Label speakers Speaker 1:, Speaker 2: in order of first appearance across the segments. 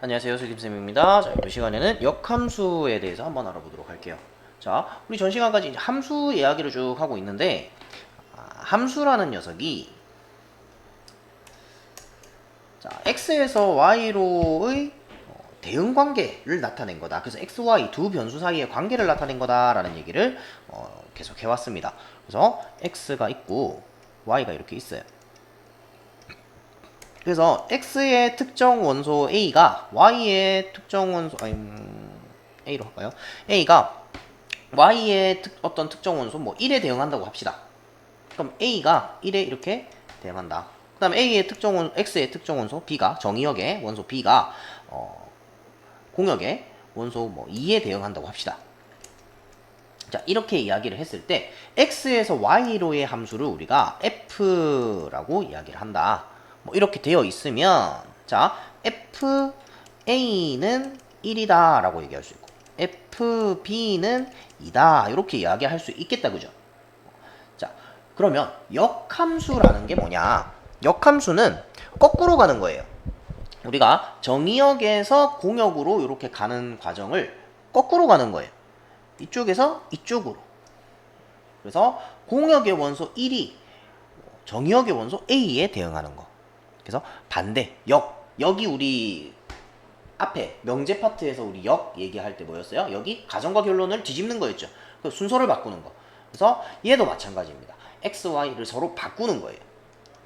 Speaker 1: 안녕하세요, 수김쌤입니다. 자, 이번 시간에는 역함수에 대해서 한번 알아보도록 할게요. 자, 우리 전 시간까지 이제 함수 이야기를 쭉 하고 있는데, 함수라는 녀석이 자, x에서 y로의 대응 관계를 나타낸 거다. 그래서 x, y 두 변수 사이의 관계를 나타낸 거다라는 얘기를 계속 해왔습니다. 그래서 x가 있고 y가 이렇게 있어요. 그래서 x의 특정 원소 a가 y의 특정 원소 a로 할까요? a가 y의 어떤 특정 원소 뭐 1에 대응한다고 합시다. 그럼 a가 1에 이렇게 대응한다. 그 다음에 a의 특정 원소, x의 특정 원소 b가 정의역의 원소 b가 공역의 원소 뭐 2에 대응한다고 합시다. 자, 이렇게 이야기를 했을 때 x에서 y로의 함수를 우리가 f라고 이야기를 한다. 뭐 이렇게 되어 있으면 자, fa는 1이다 라고 얘기할 수 있고 fb는 2다 이렇게 이야기할 수 있겠다. 그죠? 자, 그러면 역함수라는 게 뭐냐? 역함수는 거꾸로 가는 거예요. 우리가 정의역에서 공역으로 이렇게 가는 과정을 거꾸로 가는 거예요. 이쪽에서 이쪽으로. 그래서 공역의 원소 1이 정의역의 원소 A에 대응하는 거. 그래서 반대, 역이 우리 앞에 명제 파트에서 우리 역 얘기할 때 뭐였어요? 여기 가정과 결론을 뒤집는 거였죠. 그 순서를 바꾸는 거. 그래서 얘도 마찬가지입니다. x, y를 서로 바꾸는 거예요.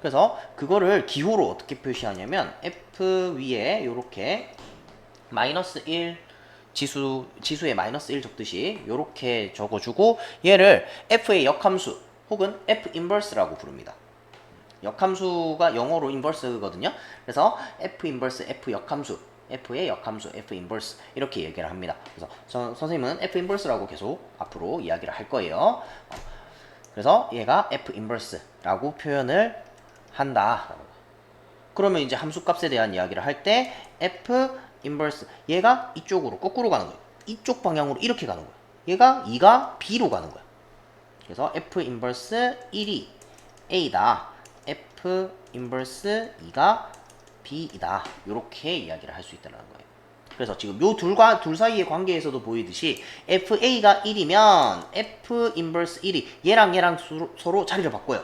Speaker 1: 그래서 그거를 기호로 어떻게 표시하냐면 f 위에 이렇게 마이너스 1 지수에 마이너스 1 적듯이 이렇게 적어주고 얘를 f의 역함수 혹은 f 인버스라고 부릅니다. 역함수가 영어로 인버스거든요. 그래서 f 인버스, f 역함수, f의 역함수, f 인버스 이렇게 얘기를 합니다. 그래서 선생님은 f 인버스라고 계속 앞으로 이야기를 할 거예요. 그래서 얘가 f 인버스라고 표현을 한다. 그러면 이제 함수값에 대한 이야기를 할 때 f 인버스 얘가 이쪽으로 거꾸로 가는 거예요. 이쪽 방향으로 이렇게 가는 거예요. 얘가 2가 b로 가는 거예요. 그래서 f 인버스 1이 a다. f 인버스 2가 b이다. 이렇게 이야기를 할 수 있다는 거예요. 그래서 지금 요 둘 사이의 관계에서도 보이듯이 fa가 1이면 f 인버스 1이 얘랑 서로 자리를 바꿔요.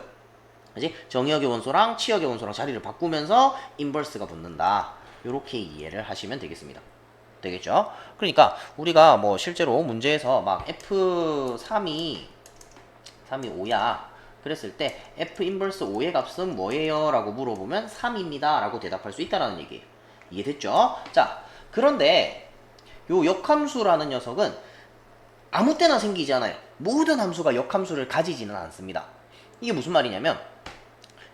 Speaker 1: 그지? 정의역의 원소랑 치역의 원소랑 자리를 바꾸면서 인버스가 붙는다. 이렇게 이해를 하시면 되겠습니다. 되겠죠? 그러니까 우리가 뭐 실제로 문제에서 막 F3이 5야. 그랬을 때 F 인버스 5의 값은 뭐예요? 라고 물어보면 3입니다. 라고 대답할 수 있다는 얘기예요. 이해됐죠? 자, 그런데 요 역함수라는 녀석은 아무 때나 생기지 않아요. 모든 함수가 역함수를 가지지는 않습니다. 이게 무슨 말이냐면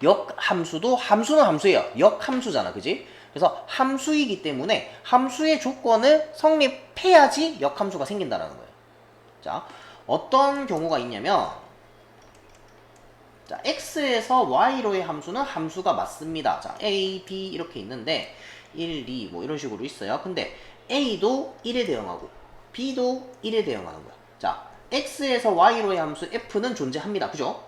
Speaker 1: 역함수도 함수는 함수예요. 역함수잖아. 그지? 그래서 함수이기 때문에 함수의 조건을 성립해야지 역함수가 생긴다는 거예요. 자, 어떤 경우가 있냐면 자, x에서 y로의 함수는 함수가 맞습니다. 자, a, b 이렇게 있는데 1, 2 뭐 이런 식으로 있어요. 근데 a도 1에 대응하고 b도 1에 대응하는 거야. 자, x에서 y로의 함수 f는 존재합니다. 그죠?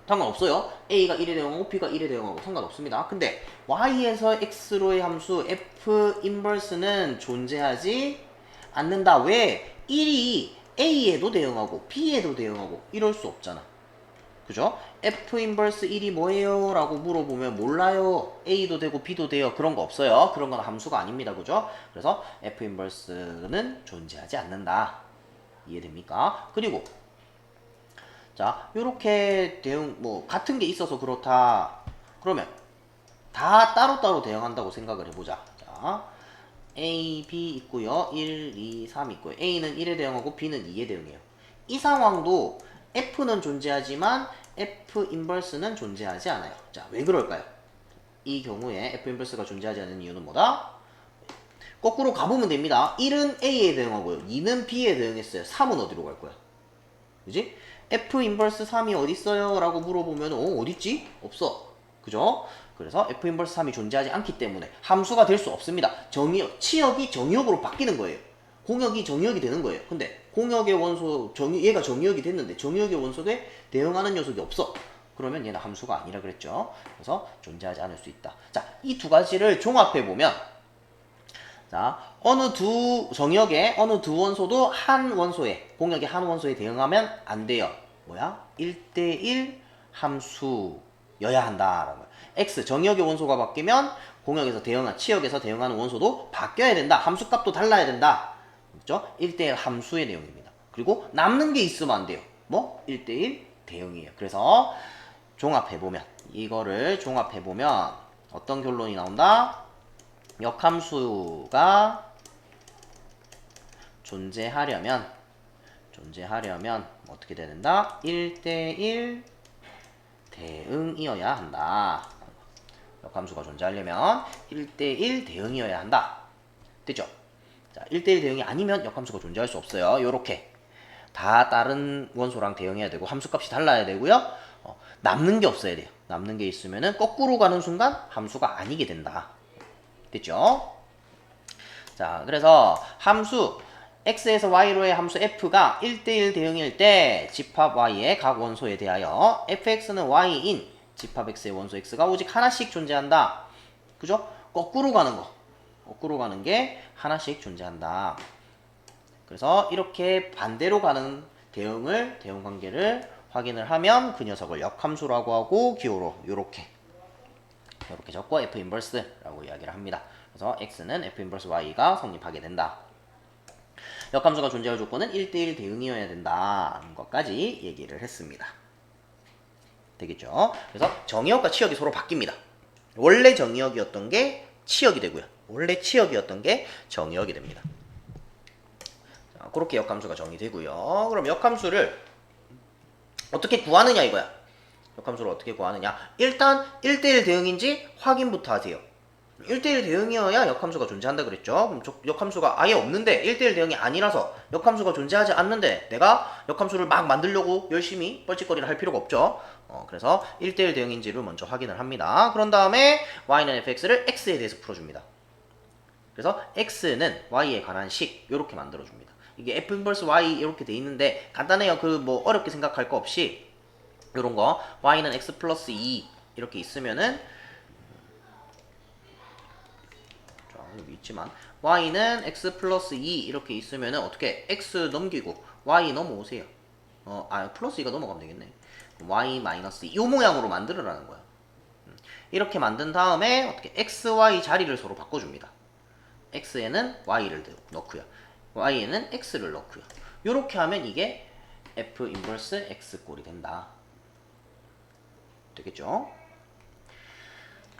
Speaker 1: 상관없어요. a가 1에 대응하고 b가 1에 대응하고 상관없습니다. 근데 y에서 x로의 함수 f 인버스는 존재하지 않는다. 왜? 1이 a에도 대응하고 b에도 대응하고 이럴 수 없잖아. 그죠? f 인버스 1이 뭐예요? 라고 물어보면 몰라요. a도 되고 b도 돼요. 그런 거 없어요. 그런 건 함수가 아닙니다. 그죠? 그래서 f 인버스는 존재하지 않는다. 이해됩니까? 그리고 자, 요렇게 대응, 뭐, 같은 게 있어서 그렇다. 그러면 다 따로따로 대응한다고 생각을 해보자. 자, A, B 있고요. 1, 2, 3 있고요. A는 1에 대응하고 B는 2에 대응해요. 이 상황도 F는 존재하지만 F 인버스는 존재하지 않아요. 자, 왜 그럴까요? 이 경우에 F 인버스가 존재하지 않는 이유는 뭐다? 거꾸로 가보면 됩니다. 1은 A에 대응하고요. 2는 B에 대응했어요. 3은 어디로 갈 거야? 그지? F 인버스 3이 어딨어요? 라고 물어보면 어딨지? 없어. 그죠? 그래서 F 인버스 3이 존재하지 않기 때문에 함수가 될 수 없습니다. 치역이 정의역으로 바뀌는 거예요. 공역이 정의역이 되는 거예요. 근데 공역의 원소 얘가 정의역이 됐는데 정의역의 원소에 대응하는 녀석이 없어. 그러면 얘는 함수가 아니라 그랬죠. 그래서 존재하지 않을 수 있다. 자, 이 두 가지를 종합해 보면 자, 정역의 어느 두 원소도 한 원소에, 공역의 한 원소에 대응하면 안 돼요. 뭐야? 1대1 함수여야 한다라고. X 정역의 원소가 바뀌면 공역에서 치역에서 대응하는 원소도 바뀌어야 된다. 함수값도 달라야 된다. 그렇죠? 1대1 함수의 내용입니다. 그리고 남는 게 있으면 안 돼요. 뭐? 1대1 대응이에요. 그래서 이거를 종합해보면 어떤 결론이 나온다? 역함수가 존재하려면 어떻게 돼야 된다? 1대1 대응이어야 한다. 역함수가 존재하려면 1대1 대응이어야 한다. 됐죠? 자, 1대1 대응이 아니면 역함수가 존재할 수 없어요. 요렇게 다 다른 원소랑 대응해야 되고 함수값이 달라야 되고요. 남는 게 없어야 돼요. 남는 게 있으면은 거꾸로 가는 순간 함수가 아니게 된다. 됐죠? 자, 그래서 함수 x에서 y로의 함수 f가 1대1 대응일 때 집합 y의 각 원소에 대하여 fx는 y인 집합 x의 원소 x가 오직 하나씩 존재한다. 그죠? 거꾸로 가는 게 하나씩 존재한다. 그래서 이렇게 반대로 가는 대응 관계를 확인을 하면 그 녀석을 역함수라고 하고 기호로 요렇게 적고 f 인버스라고 이야기를 합니다. 그래서 x는 f 인버스 y가 성립하게 된다. 역함수가 존재할 조건은 1대1 대응이어야 된다는 것까지 얘기를 했습니다. 되겠죠? 그래서 정의역과 치역이 서로 바뀝니다. 원래 정의역이었던 게 치역이 되고요. 원래 치역이었던 게 정의역이 됩니다. 자, 그렇게 역함수가 정의되고요. 그럼 역함수를 어떻게 구하느냐 이거야. 역함수를 어떻게 구하느냐. 일단 1대1 대응인지 확인부터 하세요. 1대1 대응이어야 역함수가 존재한다 그랬죠. 그럼 역함수가 아예 없는데 1대1 대응이 아니라서 역함수가 존재하지 않는데 내가 역함수를 막 만들려고 열심히 뻘짓거리를 할 필요가 없죠. 그래서 1대1 대응인지를 먼저 확인을 합니다. 그런 다음에 y는 fx를 x에 대해서 풀어줍니다. 그래서 x는 y에 관한 식 이렇게 만들어줍니다. 이게 f 인버스 y 이렇게 돼 있는데 간단해요. 그 뭐 어렵게 생각할 거 없이 요런 거 y는 x 플러스 2 이렇게 있으면은 여기 있지만 y는 x 플러스 2 이렇게 있으면은 어떻게 x 넘기고 y 넘어오세요. 플러스 2가 넘어가면 되겠네. y 마이너스 2 이 모양으로 만들으라는 거야. 이렇게 만든 다음에 어떻게 x, y 자리를 서로 바꿔줍니다. x에는 y를 넣고요. y에는 x를 넣고요. 이렇게 하면 이게 f 인버스 x 꼴이 된다. 되겠죠?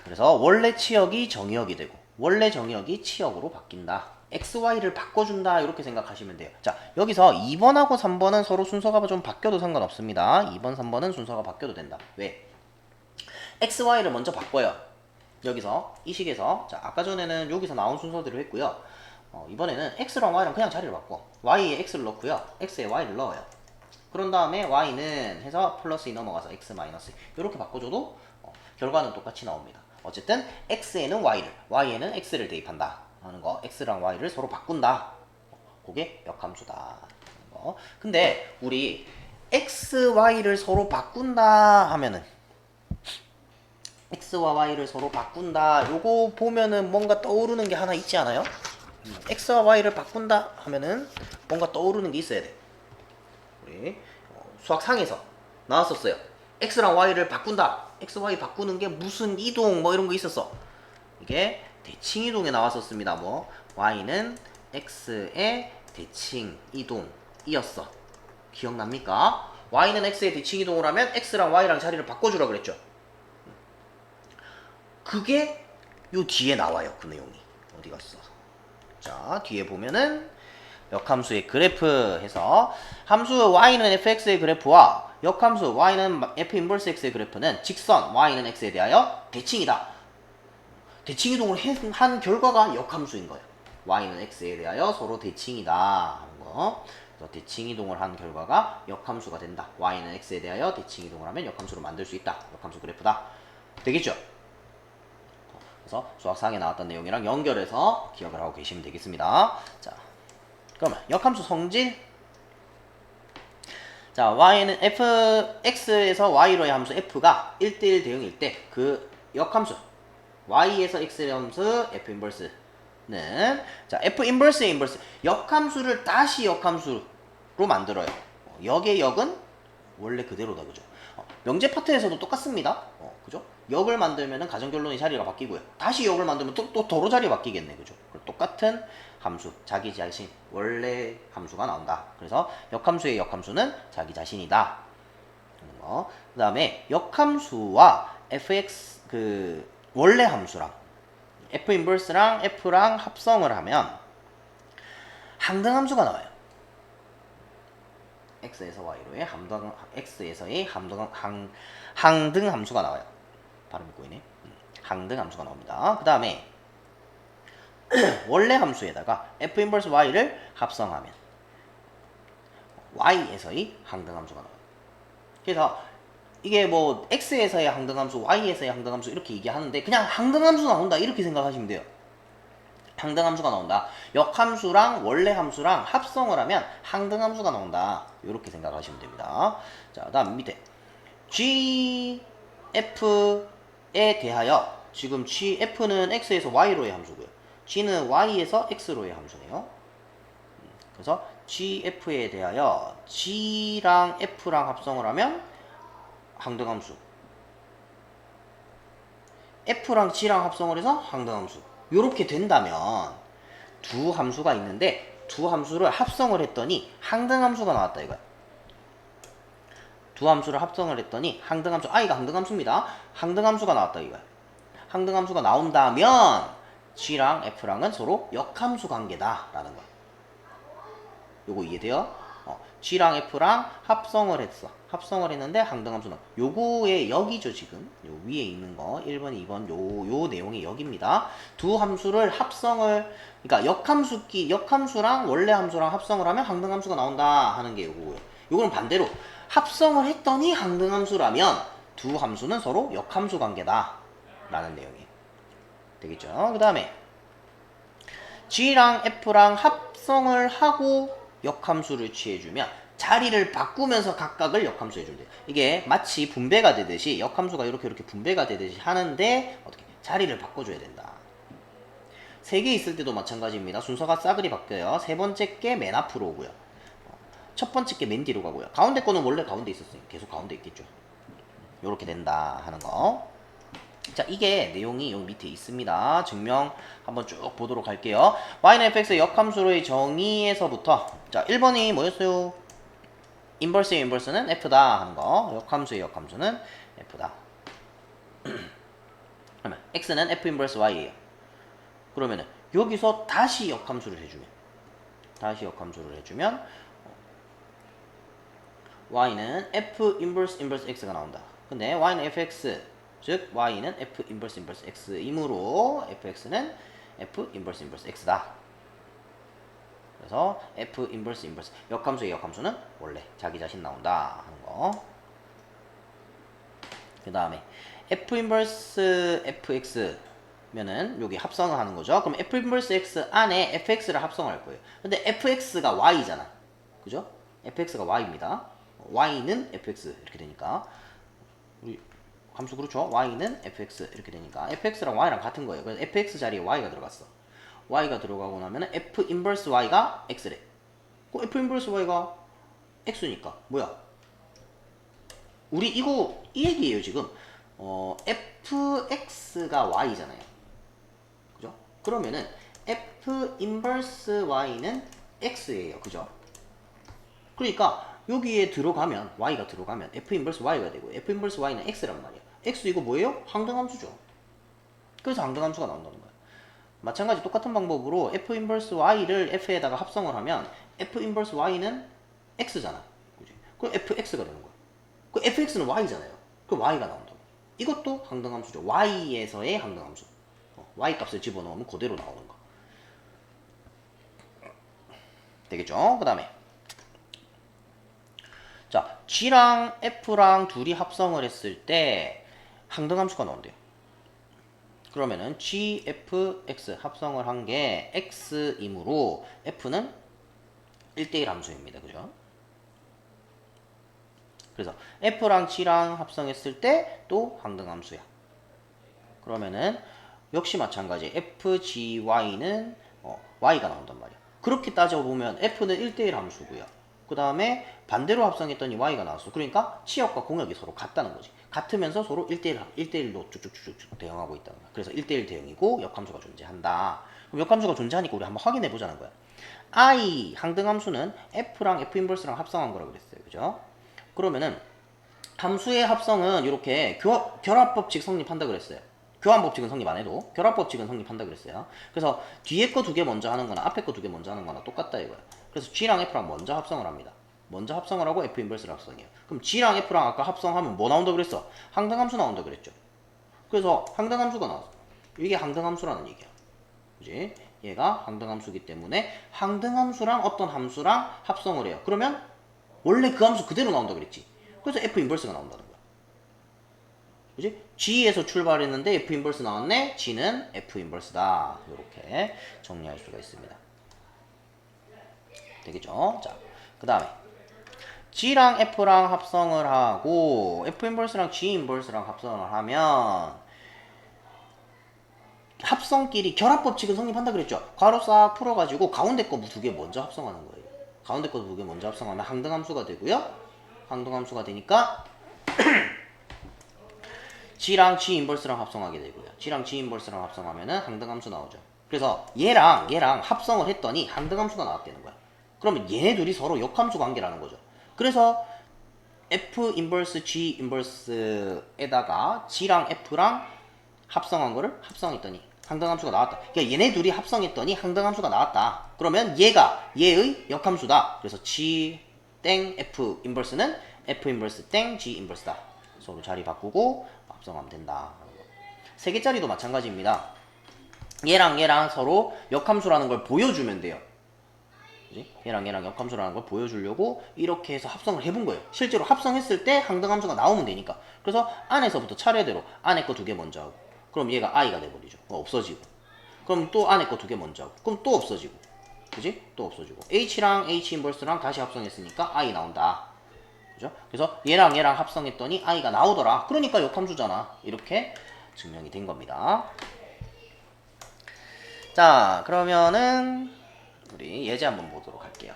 Speaker 1: 그래서 원래 치역이 정의역이 되고 원래 정의역이 치역으로 바뀐다. x, y를 바꿔준다. 이렇게 생각하시면 돼요. 자, 여기서 2번하고 3번은 서로 순서가 좀 바뀌어도 상관없습니다. 2번, 3번은 순서가 바뀌어도 된다. 왜? x, y를 먼저 바꿔요. 여기서 이 식에서 자, 아까 전에는 여기서 나온 순서대로 했고요. 이번에는 x랑 y랑 그냥 자리를 바꿔. y에 x를 넣고요. x에 y를 넣어요. 그런 다음에 y는 해서 플러스 2 넘어가서 x 마이너스 이렇게 바꿔줘도 결과는 똑같이 나옵니다. 어쨌든 x에는 y에는 x를 대입한다 하는 거, x랑 y를 서로 바꾼다. 그게 역함수다. 근데 우리 x, y를 서로 바꾼다 하면은 x와 y를 서로 바꾼다. 요거 보면은 뭔가 떠오르는 게 하나 있지 않아요? x와 y를 바꾼다 하면은 뭔가 떠오르는 게 있어야 돼. 우리 수학상에서 나왔었어요. x랑 y를 바꾼다. x, y 바꾸는 게 무슨 이동 뭐 이런 거 있었어. 이게 대칭 이동에 나왔었습니다. 뭐 y는 x의 대칭 이동이었어. 기억납니까? y는 x의 대칭 이동을 하면 x랑 y랑 자리를 바꿔주라 그랬죠. 그게 요 뒤에 나와요. 그 내용이. 어디 갔어? 자, 뒤에 보면은 역함수의 그래프 해서 함수 y는 fx의 그래프와 역함수 y는 f 인버스 x의 그래프는 직선 y는 x에 대하여 대칭이다. 대칭 이동을 한 결과가 역함수인 거예요. y는 x에 대하여 서로 대칭이다 하는 거. 그래서 대칭 이동을 한 결과가 역함수가 된다. y는 x에 대하여 대칭 이동을 하면 역함수로 만들 수 있다. 역함수 그래프다. 되겠죠? 그래서 수학상에 나왔던 내용이랑 연결해서 기억을 하고 계시면 되겠습니다. 자, 그러면 역함수 성질. 자, y는 x에서 y로의 함수 f가 1대1 대응일 때 그 역함수 y에서 x의 함수 f 인버스는 자, f 인버스의 인버스. 역함수를 다시 역함수로 만들어요. 역의 역은 원래 그대로다, 그죠? 명제 파트에서도 똑같습니다. 그죠? 역을 만들면은 가정결론의 자리가 바뀌고요. 다시 역을 만들면 또 도로 자리가 바뀌겠네, 그죠? 똑같은 함수, 자기 자신, 원래 함수가 나온다. 그래서 역함수의 역함수는 자기 자신이다. 그 다음에 역함수와 fx 그 원래 함수랑 f 인버스랑 f랑 합성을 하면 항등함수가 나와요. x에서 y로의 x에서의 항등함수가 나와요. 발음이 꼬이네. 항등함수가 나옵니다. 그 다음에 원래 함수에다가 f 인버스 y를 합성하면 y에서의 항등함수가 나와요. 그래서 이게 뭐 x에서의 항등함수, y에서의 항등함수 이렇게 얘기하는데 그냥 항등함수 나온다 이렇게 생각하시면 돼요. 항등함수가 나온다. 역함수랑 원래 함수랑 합성을 하면 항등함수가 나온다. 이렇게 생각하시면 됩니다. 자, 다음 밑에 gf에 대하여 지금 gf는 x에서 y로의 함수고요. g는 y에서 x로의 함수네요. 그래서 gf에 대하여 g랑 f랑 합성을 하면 항등함수. f랑 g랑 합성을 해서 항등함수. 요렇게 된다면 두 함수가 있는데 두 함수를 합성을 했더니 항등함수가 나왔다 이거야. 두 함수를 합성을 했더니 항등함수, i가 항등함수입니다. 항등함수가 나왔다 이거야. 항등함수가 나온다면 g랑 f랑은 서로 역함수 관계다 라는 거야. 요거 이해돼요? g랑 f랑 합성을 했어. 합성을 했는데 항등함수 나와. 요거의 역이죠 지금. 요 위에 있는 거 1번, 2번 요 내용의 역입니다. 두 함수를 합성을, 그러니까 역함수랑 원래 함수랑 합성을 하면 항등함수가 나온다 하는 게 요거고요. 요거는 반대로 합성을 했더니 항등함수라면 두 함수는 서로 역함수 관계다 라는 내용이에요. 되겠죠? 그 다음에 g랑 f랑 합성을 하고 역함수를 취해주면 자리를 바꾸면서 각각을 역함수 해준대요. 이게 마치 분배가 되듯이 역함수가 이렇게 분배가 되듯이 하는데 어떻게 자리를 바꿔줘야 된다. 3개 있을 때도 마찬가지입니다. 순서가 싸그리 바뀌어요. 세 번째 게 맨 앞으로 오고요. 첫 번째 게 맨 뒤로 가고요. 가운데 거는 원래 가운데 있었으니까 계속 가운데 있겠죠. 이렇게 된다 하는 거. 자, 이게 내용이 여기 밑에 있습니다. 증명 한번 쭉 보도록 할게요. y는 fx의 역함수로의 정의에서부터, 자, 1번이 뭐였어요? 인버스의 인버스는 f다 하는 거. 역함수의 역함수는 f다. 그러면 x는 f 인버스 y예요. 그러면은 여기서 다시 역함수를 해주면 y는 f 인버스 x가 나온다. 근데 y는 fx, 즉 y는 f 인버스 x이므로 fx는 f 인버스 x다. 그래서 f 인버스 역함수의 역함수는 원래 자기 자신 나온다 하는 거. 그 다음에 f 인버스 fx 면은 여기 합성을 하는 거죠. 그럼 f 인버스 x 안에 fx를 합성할 거예요. 근데 fx가 y잖아. 그죠? fx가 y입니다. y는 fx 이렇게 되니까 우리 함수 그렇죠? y는 fx 이렇게 되니까 fx랑 y랑 같은 거예요. 그래서 fx 자리에 y가 들어갔어. y가 들어가고 나면 f 인버스 y가 x래. 그 f 인버스 y가 x니까 뭐야? 우리 이거 이 얘기예요 지금. fx가 y잖아요. 그죠? 그러면은 f 인버스 y는 x예요. 그죠? 그러니까 여기에 들어가면 y가 들어가면 f 인버스 y가 되고 f 인버스 y는 x란 말이야. x 이거 뭐예요? 항등함수죠. 그래서 항등함수가 나온다는 거야. 마찬가지 똑같은 방법으로 f 인버스 y를 f에다가 합성을 하면 f 인버스 y는 x잖아. 그지? 그럼 fx가 되는 거야. 그 fx는 y잖아요. 그 y가 나온다고. 이것도 항등함수죠. y에서의 항등함수. y 값을 집어넣으면 그대로 나오는 거. 되겠죠? 그 다음에 자, g랑 f랑 둘이 합성을 했을 때 항등함수가 나온대요. 그러면은 g, f, x 합성을 한 게 x이므로 f는 1대1 함수입니다. 그죠? 그래서 f랑 g랑 합성했을 때 또 항등함수야. 그러면은 역시 마찬가지. FGY는 Y가 나온단 말이야. 그렇게 따져보면 F는 1대1 함수고요. 그 다음에 반대로 합성했더니 Y가 나왔어. 그러니까 치역과 공역이 서로 같다는 거지. 같으면서 서로 1대1로 쭉쭉쭉쭉 대응하고 있다는 거야. 그래서 1대1 대응이고 역함수가 존재한다. 그럼 역함수가 존재하니까 우리 한번 확인해 보자는 거야. I 항등함수는 F랑 F 인버스랑 합성한 거라고 그랬어요. 그죠? 그러면은 함수의 합성은 이렇게 결합법칙 성립한다 그랬어요. 교환법칙은 성립 안 해도 결합법칙은 성립한다 그랬어요. 그래서 뒤에 거 두 개 먼저 하는 거나 앞에 거 두 개 먼저 하는 거나 똑같다 이거야. 그래서 G랑 F랑 먼저 합성을 합니다. 먼저 합성을 하고 F 인버스를 합성해요. 그럼 G랑 F랑 아까 합성하면 뭐 나온다 그랬어? 항등함수 나온다 그랬죠. 그래서 항등함수가 나왔어. 이게 항등함수라는 얘기야. 그지? 얘가 항등함수기 때문에 항등함수랑 어떤 함수랑 합성을 해요. 그러면 원래 그 함수 그대로 나온다 그랬지. 그래서 F 인버스가 나온다는 거야. 그지? G에서 출발했는데 F 인버스 나왔네. G는 F 인버스다. 이렇게 정리할 수가 있습니다. 되겠죠? 자, 그 다음에 G랑 F랑 합성을 하고 F 인버스랑 G 인버스랑 합성을 하면 합성끼리 결합법칙은 성립한다 그랬죠? 괄호 싹 풀어가지고 가운데 거 두 개 먼저 합성하는 거예요. 가운데 거 두 개 먼저 합성하면 항등함수가 되고요. 항등함수가 되니까 G랑 G 인버스랑 합성하게 되고요. G랑 G 인버스랑 합성하면은 항등함수 나오죠. 그래서 얘랑 합성을 했더니 항등함수가 나왔다는 거야. 그러면 얘네 둘이 서로 역함수 관계라는 거죠. 그래서 F 인버스 G 인버스에다가 G랑 F랑 합성한 거를 합성했더니 항등함수가 나왔다. 그러니까 얘네 둘이 합성했더니 항등함수가 나왔다. 그러면 얘가 얘의 역함수다. 그래서 G 땡 F 인버스는 F 인버스 땡 G 인버스다. 서로 자리 바꾸고 합성하면 된다. 세 개짜리도 마찬가지입니다. 얘랑 서로 역함수라는 걸 보여주면 돼요. 그치? 얘랑 역함수라는 걸 보여주려고 이렇게 해서 합성을 해본 거예요. 실제로 합성했을 때 항등함수가 나오면 되니까. 그래서 안에서부터 차례대로 안에 거 두 개 먼저 하고, 그럼 얘가 I가 돼버리죠. 없어지고. 그럼 또 안에 거 두 개 먼저 하고, 그럼 또 없어지고. 그지? 또 없어지고. H랑 H 인버스랑 다시 합성했으니까 I 나온다. 그죠? 그래서 얘랑 합성했더니 I가 나오더라. 그러니까 역함수잖아. 이렇게 증명이 된 겁니다. 자, 그러면은 우리 예제 한번 보도록 할게요.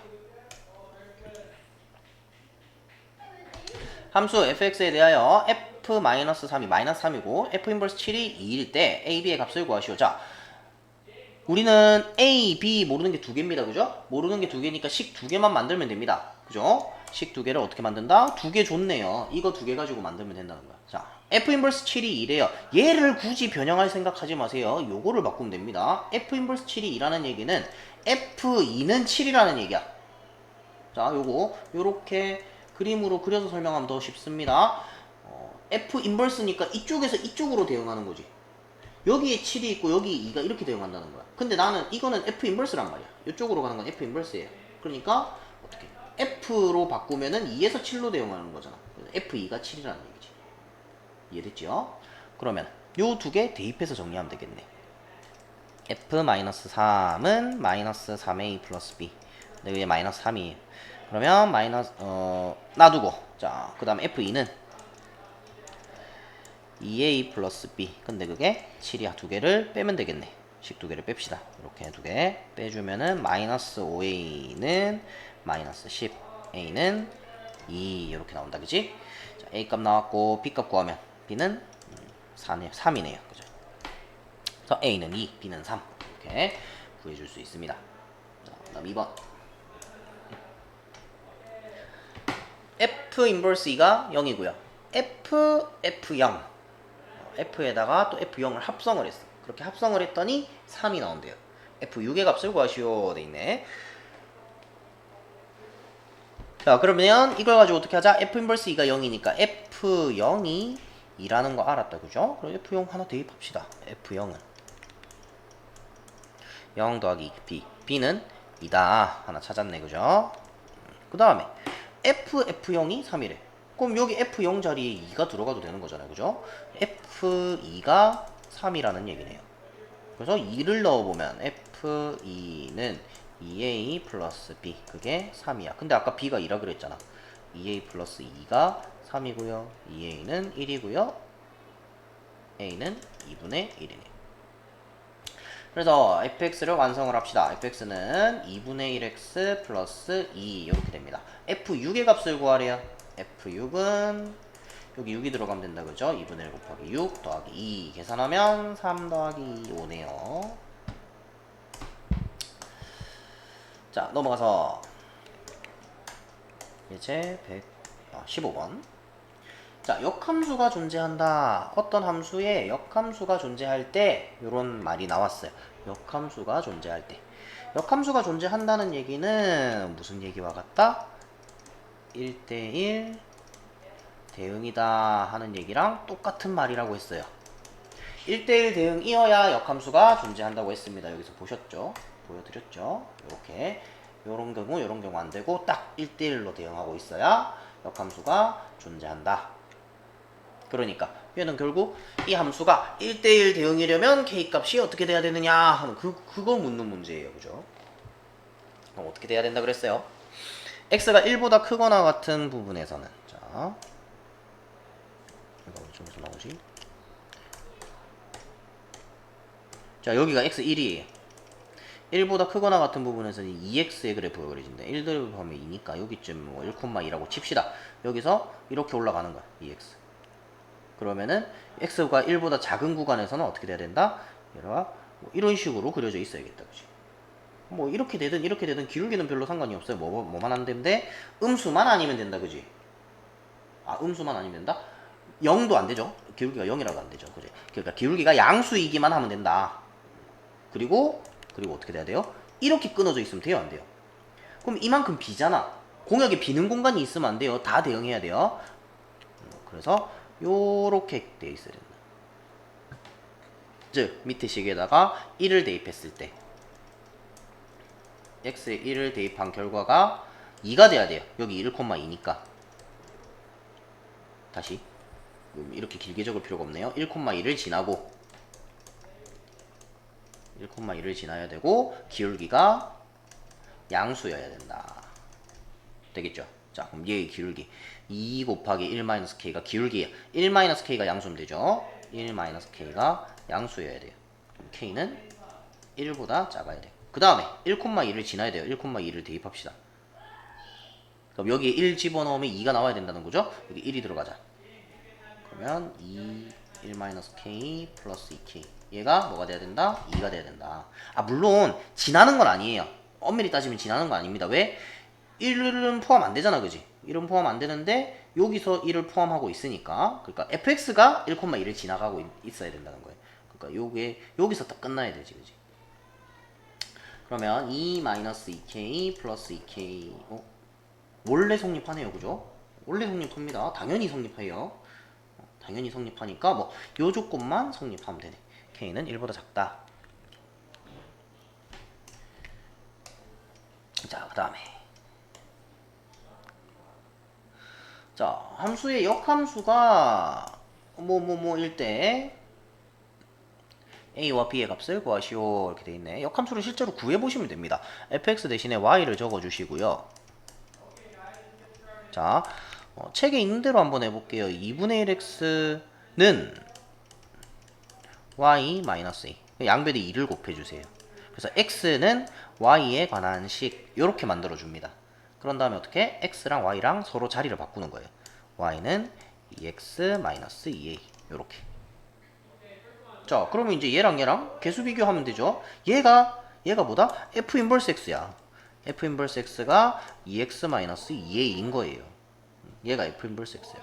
Speaker 1: 함수 fx에 대하여 f-3이 -3이고 f 인버스 7이 2일 때 a, b의 값을 구하시오. 자, 우리는 a, b 모르는 게 두 개입니다. 그죠? 모르는 게 두 개니까 식 두 개만 만들면 됩니다. 그죠? 식 두 개를 어떻게 만든다? 두 개 줬네요. 이거 두 개 가지고 만들면 된다는 거야. 자, f 인버스 7이 2래요. 얘를 굳이 변형할 생각하지 마세요. 요거를 바꾸면 됩니다. f 인버스 7이 2라는 얘기는 f2는 7이라는 얘기야. 자, 요렇게 그림으로 그려서 설명하면 더 쉽습니다. f 인버스니까 이쪽에서 이쪽으로 대응하는 거지. 여기에 7이 있고 여기 2가 이렇게 대응한다는 거야. 근데 나는 이거는 f 인버스란 말이야. 이쪽으로 가는 건 f 인버스예요. 그러니까 어떻게 f로 바꾸면은 2에서 7로 대응하는 거잖아. f2가 7이라는 얘기지. 이해됐죠? 그러면 요 두 개 대입해서 정리하면 되겠네. f-3은 -3a 플러스 b. 근데 이게 -3이에요. 그러면 놔두고, 자, 그 다음 f2는 2a 플러스 b. 근데 그게 7이야. 두 개를 빼면 되겠네. 식 두 개를 뺍시다. 이렇게 두 개 빼주면은 -5a는 -10, a는 2 이렇게 나온다. 그지? 자, a 값 나왔고 b 값 구하면 b는 3이네요. 그죠? 그래서 a는 2, b는 3 이렇게 구해줄 수 있습니다. 자, 그 다음 2번 f 인버스 2가 0이고요. f0 f에다가 또 f0을 합성을 했어. 그렇게 합성을 했더니 3이 나온대요. f6의 값을 구하시오 돼 있네. 자, 그러면 이걸 가지고 어떻게 하자? f 인버스 2가 0이니까 f0이 2라는 거 알았다. 그죠? 그럼 f0 하나 대입합시다. f0은 0 더하기 b. b는 2다. 하나 찾았네. 그죠? 그 다음에 f0이 3이래. 그럼 여기 f0 자리에 2가 들어가도 되는 거잖아요. 그죠? f2가 3이라는 얘기네요. 그래서 2를 넣어보면 f2는 2a 플러스 b. 그게 3이야. 근데 아까 b가 2라 그랬잖아. 2a 플러스 2가 3이고요. 2a는 1이고요. a는 2분의 1이네요. 그래서 fx를 완성을 합시다. fx는 2분의 1x 플러스 2 이렇게 됩니다. f6의 값을 구하래요. f6은 여기 6이 들어가면 된다 그죠? 2분의 1 곱하기 6 더하기 2 계산하면 3 더하기 5네요. 자, 넘어가서 예제 15번. 자, 역함수가 존재한다. 어떤 함수에 역함수가 존재할 때 이런 말이 나왔어요. 역함수가 존재할 때. 역함수가 존재한다는 얘기는 무슨 얘기와 같다? 1대1 대응이다 하는 얘기랑 똑같은 말이라고 했어요. 1대1 대응이어야 역함수가 존재한다고 했습니다. 여기서 보셨죠? 보여드렸죠? 이렇게 요런 경우 안 되고 딱 1대1로 대응하고 있어야 역함수가 존재한다. 그러니까 얘는 결국 이 함수가 1대1 대응이려면 k값이 어떻게 돼야 되느냐 하는 그거 묻는 문제예요. 그죠? 그럼 어떻게 돼야 된다 그랬어요? x가 1보다 크거나 같은 부분에서는 자, 이거 어디서 나오지? 자, 여기가 x 1이에요. 1보다 크거나 같은 부분에서는 2x의 그래프가 그려진다. 1 대입하면 2니까 여기쯤 뭐 1,2라고 칩시다. 여기서 이렇게 올라가는 거야. 2x. 그러면은 x가 1보다 작은 구간에서는 어떻게 돼야 된다? 얘가 뭐 이런 식으로 그려져 있어야겠다. 그치? 뭐 이렇게 되든 기울기는 별로 상관이 없어요. 뭐만 안 되는데 음수만 아니면 된다. 그지? 아, 음수만 아니면 된다? 0도 안 되죠. 기울기가 0이라도 안 되죠. 그지? 그러니까 기울기가 양수이기만 하면 된다. 그리고 어떻게 돼야 돼요? 이렇게 끊어져 있으면 돼요, 안 돼요? 그럼 이만큼 비잖아. 공역에 비는 공간이 있으면 안 돼요. 다 대응해야 돼요. 그래서 요렇게 돼 있어야 된다. 즉 밑에 식에다가 1을 대입했을 때 x에 1을 대입한 결과가 2가 돼야 돼요. 여기 1,2니까 다시 이렇게 길게 적을 필요가 없네요. 1,2를 지나고 1,2를 지나야 되고 기울기가 양수여야 된다. 되겠죠? 자, 그럼 얘의 기울기 2 곱하기 1-k가 기울기예요. 1-k가 양수면 되죠? 1-k가 양수여야 돼요. 그럼 k는 1보다 작아야 돼요. 그 다음에 1,2를 지나야 돼요. 1,2를 대입합시다. 그럼 여기에 1 집어넣으면 2가 나와야 된다는 거죠? 여기 1이 들어가자. 그러면 1-k 플러스 2k. 얘가 뭐가 돼야 된다? 2가 돼야 된다. 아, 물론 지나는 건 아니에요. 엄밀히 따지면 지나는 거 아닙니다. 왜? 1은 포함 안 되잖아. 그지? 1은 포함 안 되는데 여기서 1을 포함하고 있으니까, 그러니까 fx가 1,2를 지나가고 있어야 된다는 거예요. 그러니까 요게 여기서 딱 끝나야 되지. 그지? 그러면 2-2k 플러스 2k 원래 성립하네요. 그죠? 원래 성립합니다. 당연히 성립해요. 당연히 성립하니까 뭐 요 조건만 성립하면 되네. k는 1보다 작다. 자, 그 다음에 자, 함수의 역함수가 뭐일 때 a와 b의 값을 구하시오 이렇게 돼 있네. 역함수를 실제로 구해보시면 됩니다. fx 대신에 y를 적어주시고요. 자, 책에 있는 대로 한번 해볼게요. 2분의 1x는 y-a 양변에 2를 곱해주세요. 그래서 x는 y에 관한 식 이렇게 만들어줍니다. 그런 다음에 어떻게? x랑 y랑 서로 자리를 바꾸는 거예요. y는 2x-2a 이렇게. 자, 그러면 이제 얘랑 개수 비교하면 되죠. 얘가 뭐다? f 인버스 x야. f 인버스 x가 2x-2a인 거예요. 얘가 f 인버스 x야.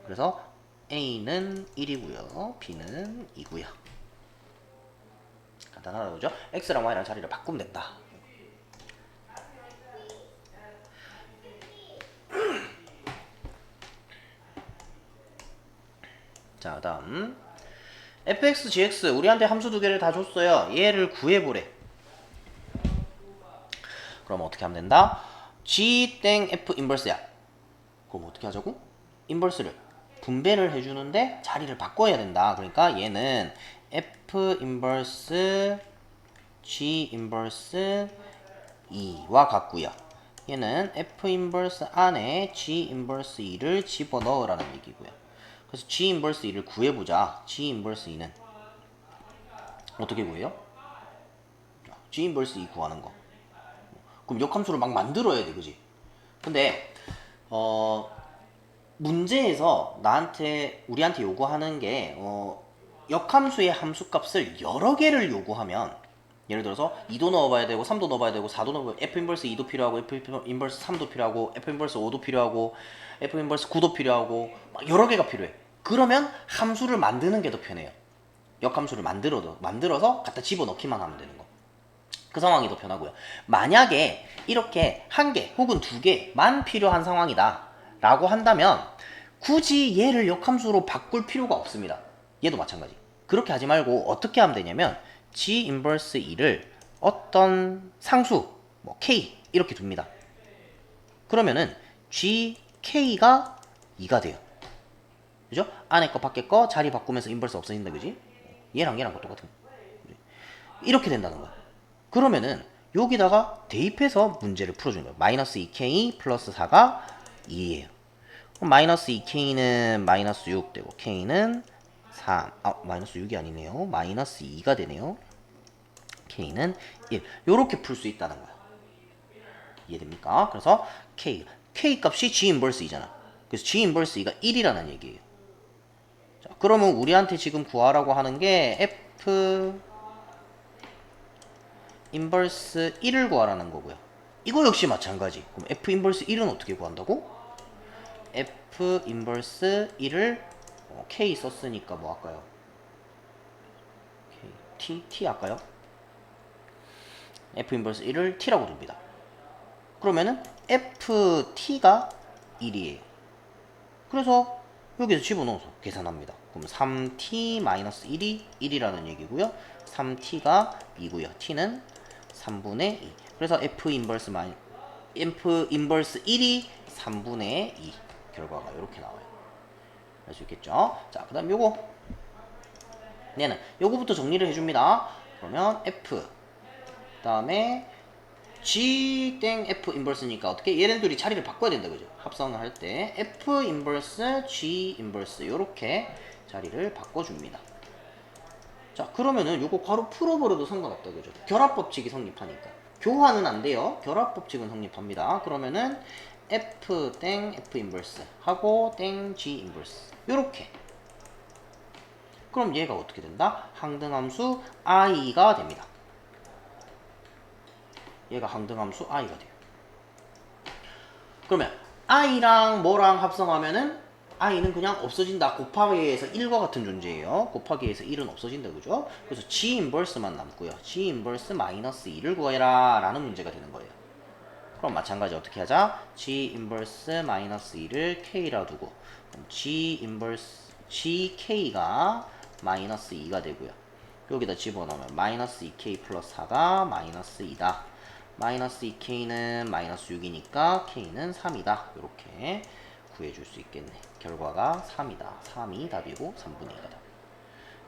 Speaker 1: 그래서 a는 1이고요. b는 2고요. 간단하다 그죠? x랑 y랑 자리를 바꾸면 된다. 자, 다음 fx, gx 우리한테 함수 두 개를 다 줬어요. 얘를 구해보래. 그럼 어떻게 하면 된다? g 땡 f 인버스야. 그럼 어떻게 하자고? 인버스를 분배를 해주는데 자리를 바꿔야 된다. 그러니까 얘는 f 인버스 g 인버스 2와 같고요. 얘는 f 인버스 안에 g 인버스 2를 집어넣으라는 얘기고요. 그래서 g 인버스 2를 구해보자. g 인버스 2는 어떻게 구해요? G 인버스 E 구하는 거. 그럼 역함수를 막 만들어야 돼, 그지? 근데 문제에서 우리한테 요구하는 게 역함수의 함수값을 여러 개를 요구하면, 예를 들어서 2도 넣어봐야 되고 3도 넣어봐야 되고 4도 넣어봐야 되고 F 인버스 2도 필요하고 F 인버스 3도 필요하고 F 인버스 5도 필요하고 F 인버스 9도 필요하고 막 여러 개가 필요해. 그러면 함수를 만드는 게 더 편해요. 역함수를 만들어서 갖다 집어넣기만 하면 되는 거. 그 상황이 더 편하고요. 만약에 이렇게 한 개 혹은 두 개만 필요한 상황이다 라고 한다면 굳이 얘를 역함수로 바꿀 필요가 없습니다. 얘도 마찬가지. 그렇게 하지 말고 어떻게 하면 되냐면 G 인버스 2를 어떤 상수 뭐 K 이렇게 둡니다. 그러면은 GK가 2가 돼요. 그죠? 안에 거 밖에 거 자리 바꾸면서 인버스 없어진다, 그지? 얘랑 똑같은 거. 이렇게 된다는 거야. 그러면은 여기다가 대입해서 문제를 풀어주는 거예요. 마이너스 2K 플러스 4가 2예요. 그럼 마이너스 2K는 마이너스 6 되고 K는 3. 마이너스 6이 아니네요. 마이너스 2가 되네요. K는 1. 요렇게 풀 수 있다는 거야. 이해됩니까? 그래서 K 값이 G 인버스 2잖아. 그래서 G 인버스 2가 1이라는 얘기예요. 자, 그러면 우리한테 지금 구하라고 하는 게 F 인버스 1을 구하라는 거고요. 이거 역시 마찬가지. 그럼 F 인버스 1은 어떻게 구한다고? F 인버스 1을 K 썼으니까 뭐 할까요? T 할까요? F 인버스 1을 T라고 둡니다. 그러면은 FT가 1이에요. 그래서 여기서 집어넣어서 계산합니다. 그럼 3T-1이 1이라는 얘기고요. 3T가 2고요. T는 3분의 2. 그래서 F 인버스 1이 3분의 2 결과가 이렇게 나와요. 알 수 있겠죠? 자, 그 다음 요거 얘는 요거부터 정리를 해줍니다. 그러면 F 그 다음에 G 땡 F 인버스니까 어떻게 얘네들이 자리를 바꿔야 된다, 그죠? 합성을 할 때 F 인버스 G 인버스 요렇게 자리를 바꿔줍니다. 자, 그러면은 요거 바로 풀어버려도 상관없다, 그죠? 결합법칙이 성립하니까. 교환은 안 돼요. 결합법칙은 성립합니다. 그러면은 F 땡 F 인버스 하고 땡 G 인버스 요렇게. 그럼 얘가 어떻게 된다? 항등함수 I가 됩니다. 얘가 항등함수 I가 돼요. 그러면 I랑 뭐랑 합성하면은 I는 그냥 없어진다. 곱하기에서 1과 같은 존재예요. 곱하기에서 1은 없어진다, 그죠? 그래서 G 인버스만 남고요. G 인버스 마이너스 2를 구해라 라는 문제가 되는 거예요. 그럼 마찬가지 어떻게 하자? G 인버스 마이너스 2를 K라 두고 그럼 G 인버스 GK가 마이너스 2가 되고요. 여기다 집어넣으면 마이너스 2K 플러스 4가 마이너스 2다. 마이너스 2K는 마이너스 6이니까 K는 3이다. 이렇게 구해줄 수 있겠네. 결과가 3이다. 3이 답이고 3분의 2가 답.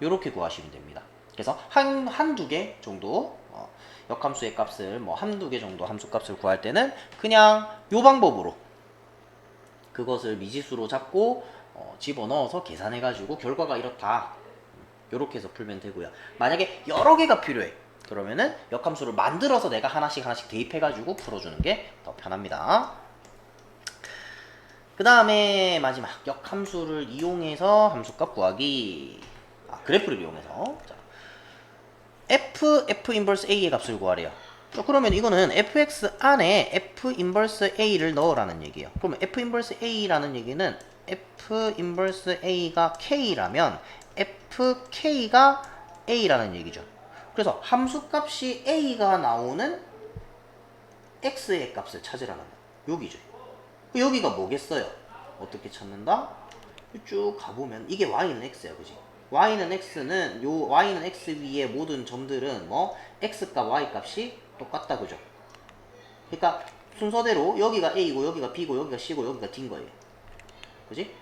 Speaker 1: 이렇게 구하시면 됩니다. 그래서 한두 개 정도 역함수의 값을 한두 개 정도 함수값을 구할 때는 그냥 요 방법으로 그것을 미지수로 잡고 집어넣어서 계산해가지고 결과가 이렇다. 요렇게 해서 풀면 되고요. 만약에 여러 개가 필요해. 그러면은 역함수를 만들어서 내가 하나씩 대입해가지고 풀어주는 게 더 편합니다. 그 다음에 마지막 역함수를 이용해서 함수값 구하기. 그래프를 이용해서 자, F 인버스 A의 값을 구하래요. 그러면 이거는 fx 안에 F 인버스 A를 넣으라는 얘기예요. 그러면 F 인버스 A라는 얘기는 F 인버스 A가 K라면 FK가 A라는 얘기죠. 그래서 함수값이 A가 나오는 X의 값을 찾으라는 거예요. 여기죠. 여기가 뭐겠어요? 어떻게 찾는다? 쭉 가보면 이게 Y는 X야, 그지? Y는 X는 Y는 X 위에 모든 점들은 X값, Y값이 똑같다, 그죠? 그러니까 순서대로 여기가 A고 여기가 B고 여기가 C고 여기가 D인 거예요. 그지?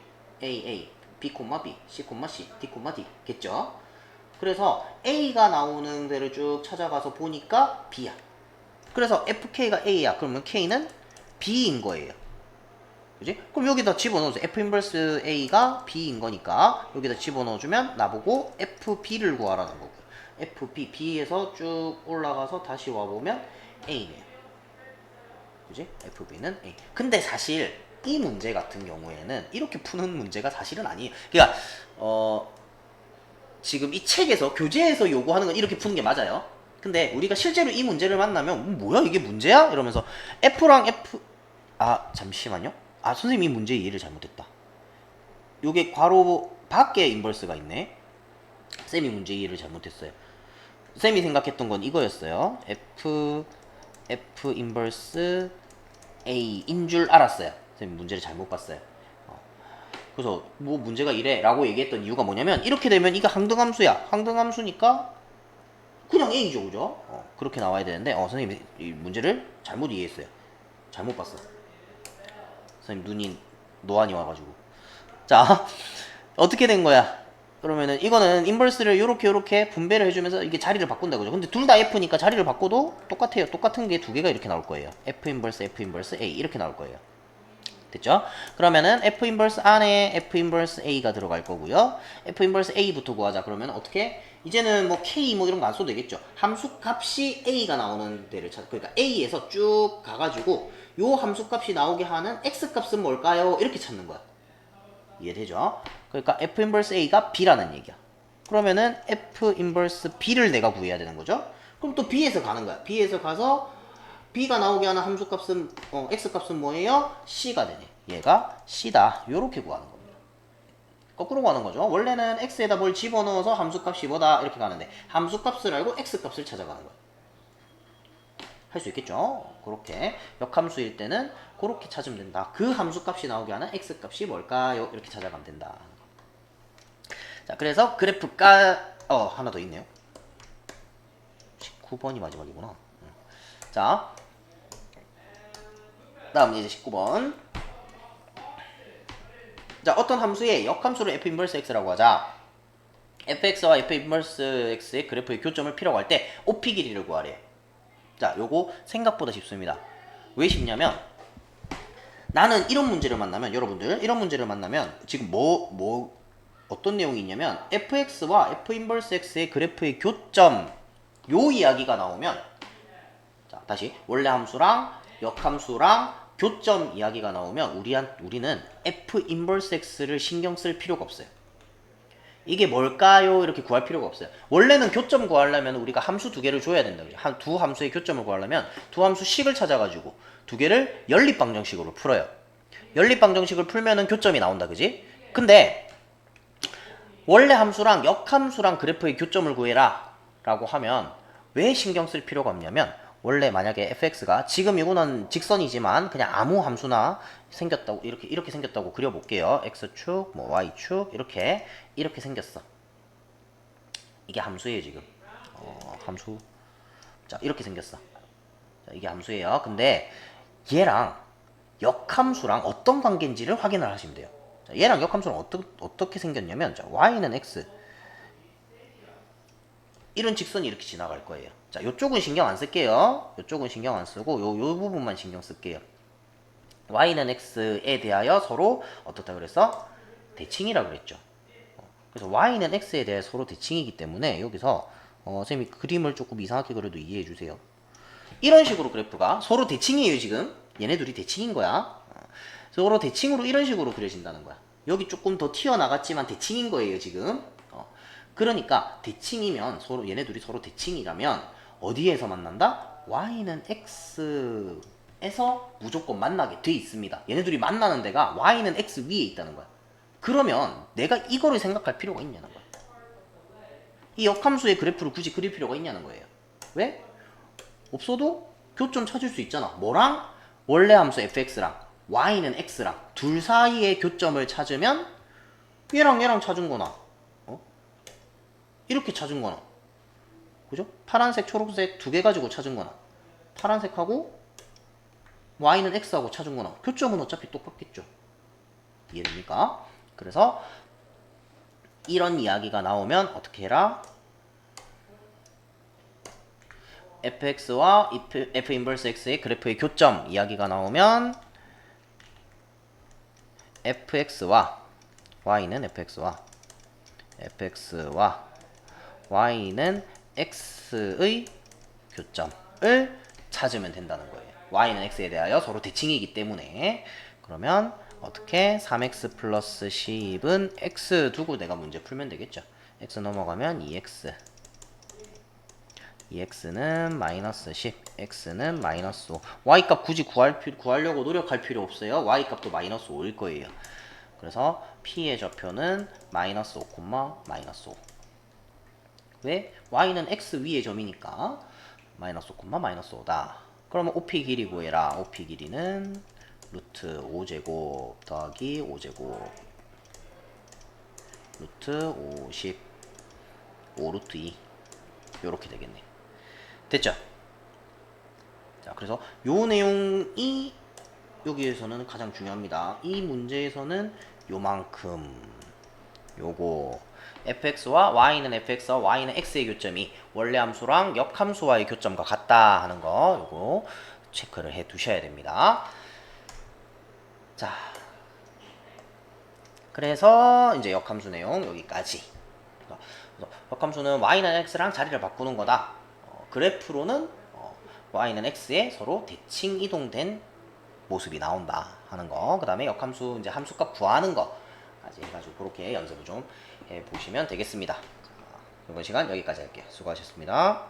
Speaker 1: A, B, B, C, C, D, D 겠죠? 그래서 A가 나오는 데를 쭉 찾아가서 보니까 B야. 그래서 FK가 A야. 그러면 K는 B인 거예요. 그지? 그럼 여기다 집어넣어서 F 인버스 A가 B인 거니까 여기다 집어넣어주면 나보고 FB를 구하라는 거고요. FB, B에서 쭉 올라가서 다시 와보면 A네요. 그지? FB는 A. 근데 사실 이 문제 같은 경우에는 이렇게 푸는 문제가 사실은 아니에요. 그러니까 지금 이 책에서 교재에서 요구하는 건 이렇게 푸는 게 맞아요. 근데 우리가 실제로 이 문제를 만나면 뭐야 이게 문제야? 이러면서 F랑 F 잠시만요. 선생님 이 문제 이해를 잘못했다. 요게 괄호 밖에 인버스가 있네. 쌤이 문제 이해를 잘못했어요. 쌤이 생각했던 건 이거였어요. F 인버스 A인 줄 알았어요. 쌤이 문제를 잘못 봤어요. 그래서 뭐 문제가 이래 라고 얘기했던 이유가 뭐냐면 이렇게 되면 이거 항등함수야. 항등함수니까 그냥 A죠. 그죠? 그렇게 나와야 되는데 선생님이 이 문제를 잘못 이해했어요. 잘못 봤어. 선생님 눈이 노안이 와가지고. 자 어떻게 된 거야? 그러면은 이거는 인버스를 요렇게 분배를 해주면서 이게 자리를 바꾼다 그죠? 근데 둘 다 F니까 자리를 바꿔도 똑같아요. 똑같은 게 두 개가 이렇게 나올 거예요. F 인버스 A 이렇게 나올 거예요. 됐죠? 그러면은 F 인버스 안에 F 인버스 A가 들어갈 거고요. F 인버스 A부터 구하자. 그러면 어떻게? 이제는 뭐 K 뭐 이런 거 안 써도 되겠죠. 함수 값이 A가 나오는 데를 찾아. 그러니까 A에서 쭉 가가지고 요 함수 값이 나오게 하는 X 값은 뭘까요? 이렇게 찾는 거야. 이해되죠? 그러니까 F 인버스 A가 B라는 얘기야. 그러면은 F 인버스 B를 내가 구해야 되는 거죠? 그럼 또 B에서 가는 거야. B에서 가서 B가 나오게 하는 함수 값은 X 값은 뭐예요? C가 되네. 얘가 C다. 요렇게 구하는 겁니다. 거꾸로 가는 거죠. 원래는 X에다 뭘 집어넣어서 함수 값이 뭐다 이렇게 가는데 함수 값을 알고 X 값을 찾아가는 거야. 할 수 있겠죠? 그렇게 역함수일 때는 그렇게 찾으면 된다. 그 함수 값이 나오게 하는 X 값이 뭘까요? 이렇게 찾아가면 된다. 자, 그래서 그래프가 하나 더 있네요. 19번이 마지막이구나. 자, 다음 이제 19번. 자, 어떤 함수의 역함수를 f 인버스 x라고 하자. fx와 f 인버스 x의 그래프의 교점을 필요로 할 때 OP 길이를 구하래. 자, 요거 생각보다 쉽습니다. 왜 쉽냐면 나는 이런 문제를 만나면 여러분들 이런 문제를 만나면 지금 어떤 내용이 있냐면 fx와 f 인버스 x의 그래프의 교점 요 이야기가 나오면 자, 다시 원래 함수랑 역함수랑 교점 이야기가 나오면 우리는 f 인버스 x를 신경 쓸 필요가 없어요. 이게 뭘까요? 이렇게 구할 필요가 없어요. 원래는 교점 구하려면 우리가 함수 두 개를 줘야 된다. 두 함수의 교점을 구하려면 두 함수 식을 찾아가지고 두 개를 연립방정식으로 풀어요. 연립방정식을 풀면은 교점이 나온다. 그지? 근데 원래 함수랑 역함수랑 그래프의 교점을 구해라 라고 하면 왜 신경 쓸 필요가 없냐면 원래 만약에 fx가 지금 이거는 직선이지만 그냥 아무 함수나 생겼다고 이렇게 생겼다고 그려볼게요. x축, 뭐 y축 이렇게 생겼어. 이게 함수예요 지금. 함수. 자 이렇게 생겼어. 자, 이게 함수예요. 근데 얘랑 역함수랑 어떤 관계인지를 확인을 하시면 돼요. 자, 얘랑 역함수는 어떻게 생겼냐면 자, y는 x 이런 직선이 이렇게 지나갈 거예요. 자, 요쪽은 신경 안 쓸게요. 요쪽은 신경 안 쓰고 요 부분만 신경 쓸게요. y는 x에 대하여 서로 어떻다 그래서 대칭이라 그랬죠. 그래서 y는 x에 대해 서로 대칭이기 때문에 여기서 선생님이 그림을 조금 이상하게 그려도 이해해 주세요. 이런 식으로 그래프가 서로 대칭이에요 지금. 얘네 둘이 대칭인 거야. 서로 대칭으로 이런 식으로 그려진다는 거야. 여기 조금 더 튀어나갔지만 대칭인 거예요 지금. 그러니까 대칭이면 서로 얘네 둘이 서로 대칭이라면 어디에서 만난다? y는 x에서 무조건 만나게 돼 있습니다. 얘네 둘이 만나는 데가 y는 x 위에 있다는 거야. 그러면 내가 이거를 생각할 필요가 있냐는 거야. 이 역함수의 그래프를 굳이 그릴 필요가 있냐는 거예요. 왜? 없어도 교점 찾을 수 있잖아. 뭐랑? 원래 함수 fx랑 y는 x랑 둘 사이의 교점을 찾으면 얘랑 찾은 거나 이렇게 찾은 거나 그죠? 파란색 초록색 두 개 가지고 찾은 거나 파란색하고 y는 x하고 찾은 거나 교점은 어차피 똑같겠죠. 이해됩니까? 그래서 이런 이야기가 나오면 어떻게 해라? fx와 f 인버스 x의 그래프의 교점 이야기가 나오면 fx와 y는 y는 x의 교점을 찾으면 된다는 거예요. y는 x에 대하여 서로 대칭이기 때문에. 그러면 어떻게 3x 플러스 10은 x 두고 내가 문제 풀면 되겠죠. x 넘어가면 2x, 2x는 마이너스 10, x는 마이너스 5. y값 굳이 구하려고 노력할 필요 없어요. y값도 마이너스 5일 거예요. 그래서 p의 좌표는 마이너스 5, 마이너스 5. 왜? y는 x 위의 점이니까 마이너스 5, 마이너스 5다. 그러면 OP 길이 구해라. OP 길이는 루트 5제곱 더하기 5제곱 루트 50 5 루트 2 요렇게 되겠네. 됐죠? 자, 그래서 요 내용이 여기에서는 가장 중요합니다. 이 문제에서는 요만큼 요거 fx와 y는 fx와 y는 x의 교점이 원래 함수랑 역함수와의 교점과 같다 하는 거 요거 체크를 해 두셔야 됩니다. 자, 그래서 이제 역함수 내용 여기까지. 그래서 역함수는 y는 x랑 자리를 바꾸는 거다. 그래프로는 y는 x에 서로 대칭 이동된 모습이 나온다 하는 거. 그 다음에 역함수 이제 함수값 구하는 거까지 해가지고 그렇게 연습을 좀 해보시면 되겠습니다. 자, 이번 시간 여기까지 할게요. 수고하셨습니다.